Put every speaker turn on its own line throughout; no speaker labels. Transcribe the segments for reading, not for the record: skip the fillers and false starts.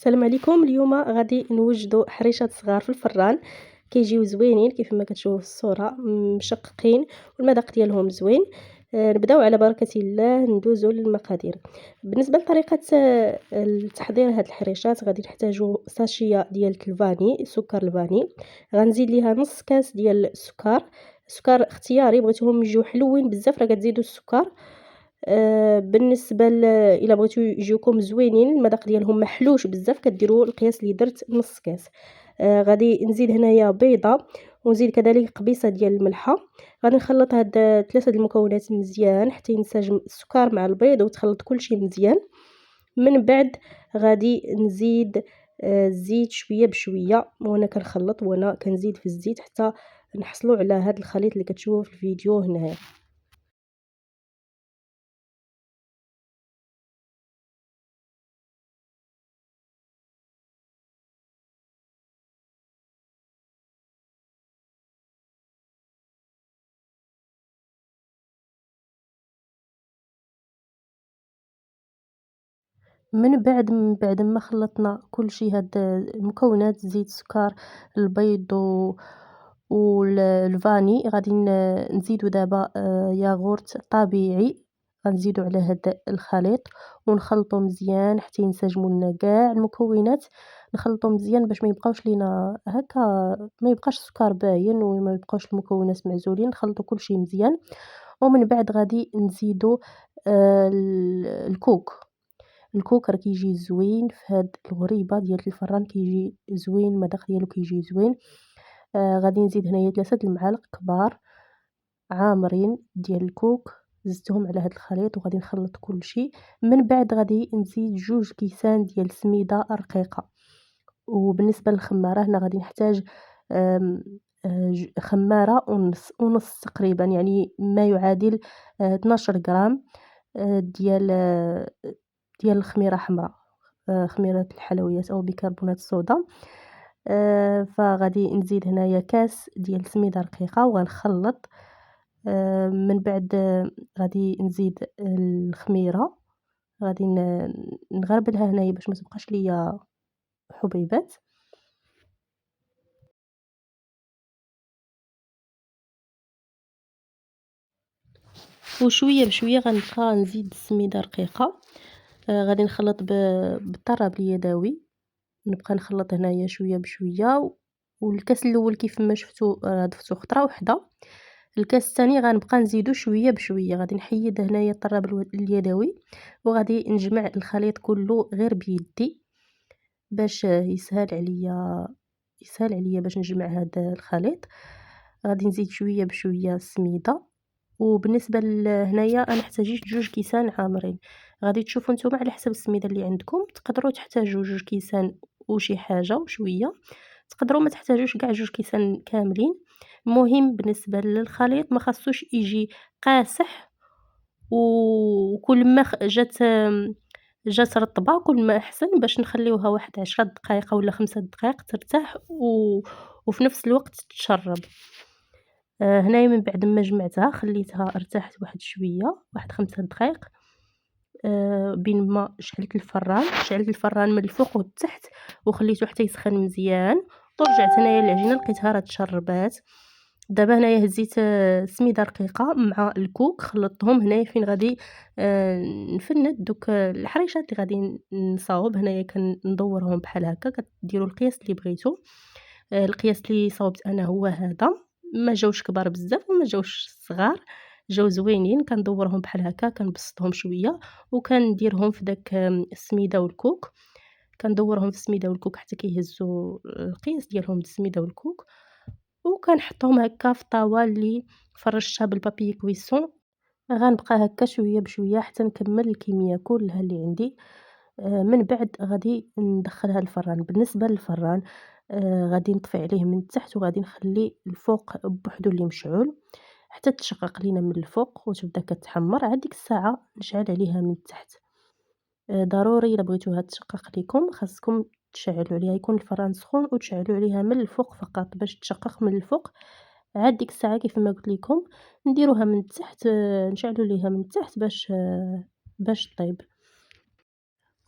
السلام عليكم. اليوم غادي نوجدوا حريشات صغار في الفران. كيجيو زوينين كيف ما كتشوفوا في الصوره، مشققين والمذاق ديالهم زوين. نبداو على بركه الله، ندوزوا للمقادير. بالنسبه لطريقه التحضير هاد الحريشات، غادي نحتاجوا ساشيه ديال الفاني، سكر الفاني. غنزيد ليها نص كاس ديال السكر اختياري، بغيتوهم يجيو حلوين بزاف راه كتزيدوا السكر. بالنسبة إلا بغيتو يجيوكم زوينين المذاق ديالهم محلوش بزاف، كديروا القياس اللي درت نص كاس. غادي نزيد هنايا بيضة، ونزيد كذلك قبيصة ديال الملحة. غادي نخلط هاد 3 د المكونات مزيان حتى ينسجم السكر مع البيض وتخلط كلشي مزيان. من بعد غادي نزيد الزيت شويه بشويه، وانا كنخلط وانا كنزيد في الزيت حتى نحصلوا على هاد الخليط اللي كتشوفوه في الفيديو هنايا. من بعد ما خلطنا كلشي، هاد المكونات الزيت، السكر، البيض الفاني، غادي نزيدو دابا ياغورت طبيعي. غنزيدو على هاد الخليط ونخلطو مزيان حتى ينسجموا لنا كاع المكونات. نخلطو مزيان باش ما يبقاوش لينا هكا، ما يبقاش السكر باين وما يبقاوش المكونات معزولين. نخلطو كلشي مزيان، ومن بعد غادي نزيدو الكوك. الكوك راه كيجي زوين في هاد الغريبه ديال الفران، كيجي زوين، المذاق ديالو كيجي زوين. غادي نزيد هنايا 3 د المعالق كبار عامرين ديال الكوك، زدتهم على هاد الخليط وغادي نخلط كلشي. من بعد غادي نزيد 2 كيسان ديال سميده رقيقه. وبالنسبه للخماره، هنا غادي نحتاج آم، خماره ونص تقريبا، يعني ما يعادل 12 غرام ديال الخميرة حمراء، خميرة الحلويات أو بيكربونات الصودا. فغادي نزيد هنايا كاس ديال سميدة رقيقة وغنخلط. من بعد غادي نزيد الخميرة، غادي نغربلها هنايا باش ما تبقاش ليا حبيبات. وشويه بشويه غنبقى نزيد السميده رقيقه. غادي نخلط بالطراب اليدوي، نبقى نخلط هنايا شويه بشويه. والكاس الاول كيف ما شفتوا ضفتو خطره وحده. الكاس الثاني غنبقى نزيدو شويه بشويه. غادي نحيد هنايا الطراب اليدوي وغادي نجمع الخليط كله غير بيدي باش يسهل عليا باش نجمع هذا الخليط. غادي نزيد شويه بشويه السميده. وبالنسبه هنايا انا احتاجيت 2 كيسان عامرين. غادي تشوفوا نتوما على حسب السميده اللي عندكم، تقدروا تحتاجوا 2 كيسان وشي حاجه وشويه، تقدروا ما تحتاجوش كاع 2 كيسان كاملين. المهم بالنسبه للخليط ما خاصوش يجي قاسح، وكل ما جات رطبه كل ما احسن، باش نخليوها واحد 10 دقائق ولا 5 دقائق ترتاح وفي نفس الوقت تشرب. هنايا من بعد ما جمعتها خليتها ارتاحت واحد شويه، واحد 5 دقائق. بين ما شعلت الفران من الفوق والتحت وخليته حتى يسخن مزيان. ورجعت هنايا العجينه لقيتها راه تشربات. دابا هنايا هزيت سميده رقيقه مع الكوك، خلطتهم هنايا فين غادي نفند دوك الحريشات اللي غادي نصاوب. هنايا كندورهم بحال هكا، كديروا القياس اللي بغيتو. القياس اللي صاوبت انا هو هذا، ما جاوش كبار بزاف وما جاوش صغار، جاو زوينين. كندورهم بحال هكا، كنبسطهم شويه وكنديرهم في داك السميده والكوك. كندورهم في السميده والكوك حتى كيهزوا القياس ديالهم السميده والكوك، وكنحطهم هكا في الطاوه اللي فرشتها بالبابي كويسون. غنبقى هكا شويه بشويه حتى نكمل الكميه كلها اللي عندي. من بعد غادي ندخلها الفران. بالنسبه للفران، غادي نطفي عليه من التحت وغادي نخلي الفوق بوحدو اللي مشعول حتى تشقق لينا من الفوق وتبدا كتحمر. عاد ديك الساعه نشعل عليها من التحت. ضروري الا بغيتوها تشقق ليكم خاصكم تشعلوا عليها، يكون الفران سخون وتشعلوا عليها من الفوق فقط باش تشقق من الفوق. عاد ديك الساعه كيف ما قلت لكم نديروها من التحت، نشعلوا ليها من التحت باش طيب.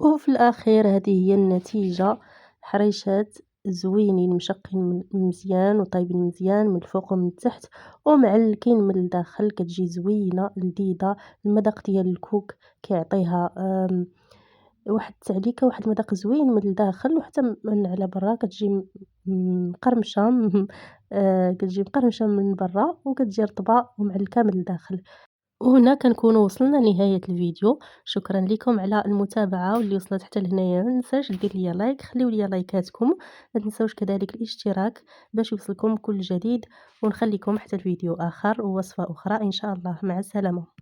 وفي الأخير هذه هي النتيجة. حريشات زوينين مشقين مزيان وطايبين مزيان من الفوق ومن التحت ومعلكين من الداخل، كتجي زوينة لذيذة. المذاق ديال الكوك كيعطيها واحد التعليكة، واحد المذاق زوين من الداخل وحتى من على برا، كتجي مقرمشة كتجي مقرمشة من برا وكتجي رطبة ومعلكة من الداخل. وهنا كنكونوا وصلنا لنهاية الفيديو. شكرا لكم على المتابعة، واللي وصلت حتى لهنايا ما ننساش دير ليا لايك، خليو ليا لايكاتكم، ما تنساوش كذلك الاشتراك باش يوصلكم كل جديد، ونخليكم حتى الفيديو آخر ووصفة أخرى إن شاء الله. مع السلامة.